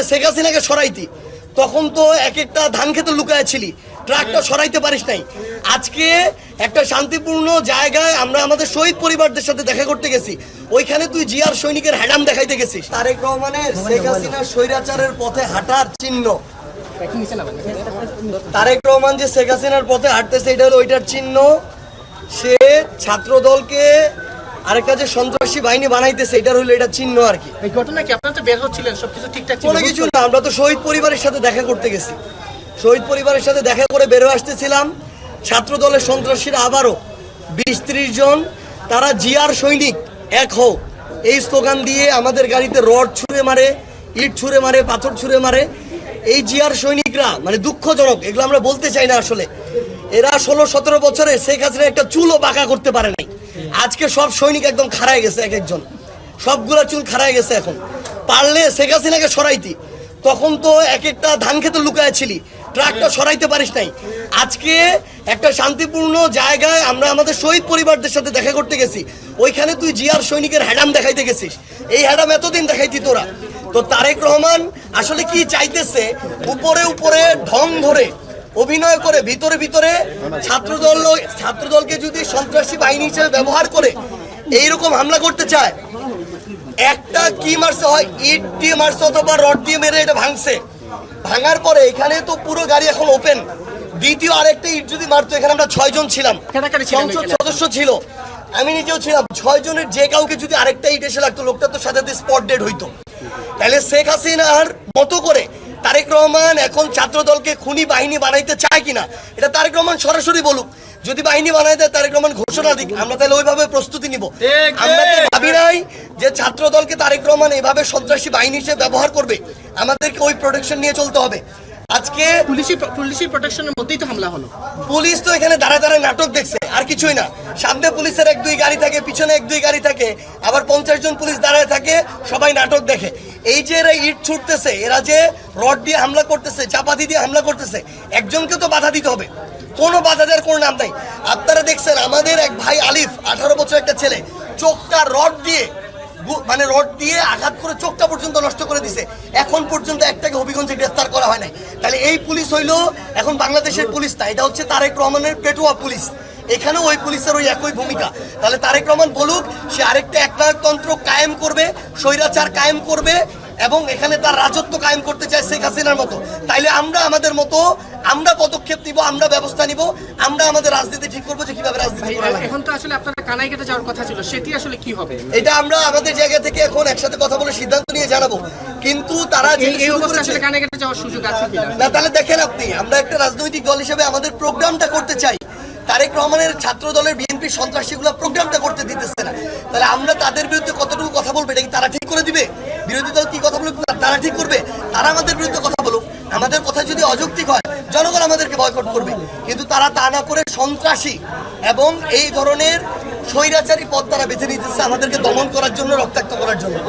শেখ হাসিনাকে সরাইতি, তখন তো এক একটা ধান খেতে লুকায় ছিলি, ট্রাকটা সরাইতে পারিস নাই। আজকে একটা শান্তিপূর্ণ জায়গায় আমরা আমাদের শহীদ পরিবারদের সাথে দেখা করতে গেছি, ওইখানে তুই জিয়ার সৈনিকের হ্যাডাম দেখাইতে গেছিস। তারেক রহমানের শেখ হাসিনার স্বৈরাচারের পথে হাঁটার চিহ্ন, তারেক রহমান যে শেখ হাসিনার পথে হাঁটতেছে এটা হলো ওইটার চিহ্ন। সে ছাত্র দলকে আরেকটা যে সন্ত্রাসী বাহিনী বানাইতেছে এটার হলো এটা চিহ্ন আর কি। এই ঘটনা কি আপনারা তো বের হচ্ছিলেন, সবকিছু ঠিকঠাক ছিল? কোনো কিছু না, আমরা তো শহীদ পরিবারের সাথে দেখা করতে গেছি, শহীদ পরিবারের সাথে দেখা করে বেরো আসতেছিলাম। ছাত্র দলের সন্ত্রাসীরা আবারও 20-30 জন, তারা জিয়ার সৈনিক এক হও এই স্লোগান দিয়ে আমাদের গাড়িতে রড ছুঁড়ে মারে, ইট ছুঁড়ে মারে, পাথর ছুঁড়ে মারে। এই জিয়ার সৈনিকরা মানে দুঃখজনক, এগুলো আমরা বলতে চাই না আসলে। এরা 16-17 বছরে শেখ হাসিনা একটা চুলও বাঁকা করতে পারে নাই। আজকে সব সৈনিক একদম খাড়ায় গেছে, এক একজন সবগুলা চুল খাড়ায় গেছে। এখন পারলে শেখ হাসিনাকে সরাইতি, তখন তো এক একটা ধান খেতে লুকায় ছিলি, ট্রাকটা সরাইতে পারিস নাই। আজকে একটা শান্তিপূর্ণ জায়গায় আমরা আমাদের শহীদ পরিবারদের সাথে দেখা করতে গেছি, ওইখানে তুই জিয়ার সৈনিকের হ্যাডাম দেখাইতে গেছিস। এই হ্যাডাম এতদিন দেখাইতি তোরা। তো তারেক রহমান আসলে কি চাইতেছে, উপরে উপরে ঢং ধরে অভিনয় করে ভিতরে ভিতরে ছাত্রদলকে যদি সন্ত্রাসী বাহিনী হিসেবে ব্যবহার করে এইরকম হামলা করতে চায়। একটা কি মারছে, হয় ইট দিয়ে মারছে অথবা রড দিয়ে মেরে এটা ভাঙছে। ভাঙার পরে এখানে তো পুরো গাড়ি এখন ওপেন, দ্বিতীয় আরেকটা ইট যদি মারতো, এখানে আমরা 6 জন ছিলাম, সংসদ সদস্য ছিল, আমি নিজেও ছিলাম। 6 জনের যে কাউকে যদি আরেকটা ইট এসে লাগতো, লোকটা তো সাথে স্পট ডেড হইতো। তাহলে শেখ হাসিনার মতো করে তারেক রহমান এখন ছাত্র দলকে খুনি বাহিনী বানাইতে চায় কিনা এটা তারেক রহমান সরাসরি বলুক। যদি বাহিনী বানাই দেয় তারেক রহমান ঘোষণা দিক, আমরা তাহলে ওইভাবে প্রস্তুতি নিব। আমরা তো ভাবি নাই যে ছাত্র দলকে তারেক রহমান এইভাবে সন্ত্রাসী বাহিনী হিসেবে ব্যবহার করবে, আমাদেরকে ওই প্রোটেকশন নিয়ে চলতে হবে। আজকে পুলিশি প্রোটেকশনের মধ্যেই তো হামলা হলো। পুলিশ তো এখানে দাঁড়ায় দাঁড়ায় নাটক দেখছে, আর কিছুই না। সামনে পুলিশের 1-2 গাড়ি থাকে, পিছনে 1-2 গাড়ি থাকে, আবার 50 জন পুলিশ দাঁড়ায় থাকে, সবাই নাটক দেখে। এই যে এরা ইট ছুটতেছে, এরা যে রড দিয়ে হামলা করতেছে, চাপাতি দিয়ে হামলা করতেছে, একজনকে তো বাধা দিতে হবে। কোনো বাধা দেওয়ার কোনো নাম নাই। আপনারা দেখছেন আমাদের এক ভাই আলিফ, 18 বছর একটা ছেলে, চোখটা রড দিয়ে আঘাত করে চোখটা পর্যন্ত নষ্ট করে দিছে। এখন পর্যন্ত একটাকে হবিগঞ্জে গ্রেফতার করা হয় নাই। তাহলে এই পুলিশ হইলো এখন বাংলাদেশের পুলিশ না, এটা হচ্ছে তারেক রহমানের পেটুয়া পুলিশ। এখানেও ওই পুলিশের ওই একই ভূমিকা। তাহলে তারেক রহমান বলুক সে আরেকটা একনায়কতন্ত্র কায়েম করবে, স্বৈরাচার কায়েম করবে এবং এখানে তার রাজত্ব কায়েম করতে চায় শেখ হাসিনার মতো। তাইলে আমরা আমাদের মতো আমরা পদক্ষেপ নিব, আমরা ব্যবস্থা নিব, আমরা আমাদের রাজনীতি ঠিক করবো যে কিভাবে রাজনীতি করা লাগে। এখন তো আসলে আপনারা কানাইঘাটে যাওয়ার কথা ছিল, সেটি আসলে কি হবে? এটা আমরা আমাদের জায়গা থেকে এখন একসাথে কথা বলে সিদ্ধান্ত নিয়ে জানাবো। কিন্তু তারা এই অবস্থা আসলে কানাইঘাটে যাওয়ার সুযোগ আছে কিনা না, তাহলে দেখেন আপনি, আমরা একটা রাজনৈতিক দল হিসেবে আমাদের প্রোগ্রামটা করতে চাই। তারেক রহমানের ছাত্র দলের বিএনপি সন্ত্রাসীগুলো প্রোগ্রামটা করতে দিতেছে না। তাহলে আমরা তাদের বিরুদ্ধে কতটুকু কথা বলবো এটা কি তারা ঠিক করে দিবে? বিরোধী দল কি কথা বলবে তারা ঠিক করবে? তারা আমাদের বিরুদ্ধে কথা বলুক, আমাদের কথা যদি অযৌক্তিক হয় জনগণ আমাদেরকে বয়কট করবে। কিন্তু তারা তা না করে সন্ত্রাসী এবং এই ধরনের স্বৈরাচারী পথ তারা বেছে নিতেছে আমাদেরকে দমন করার জন্য, রক্তাক্ত করার জন্য।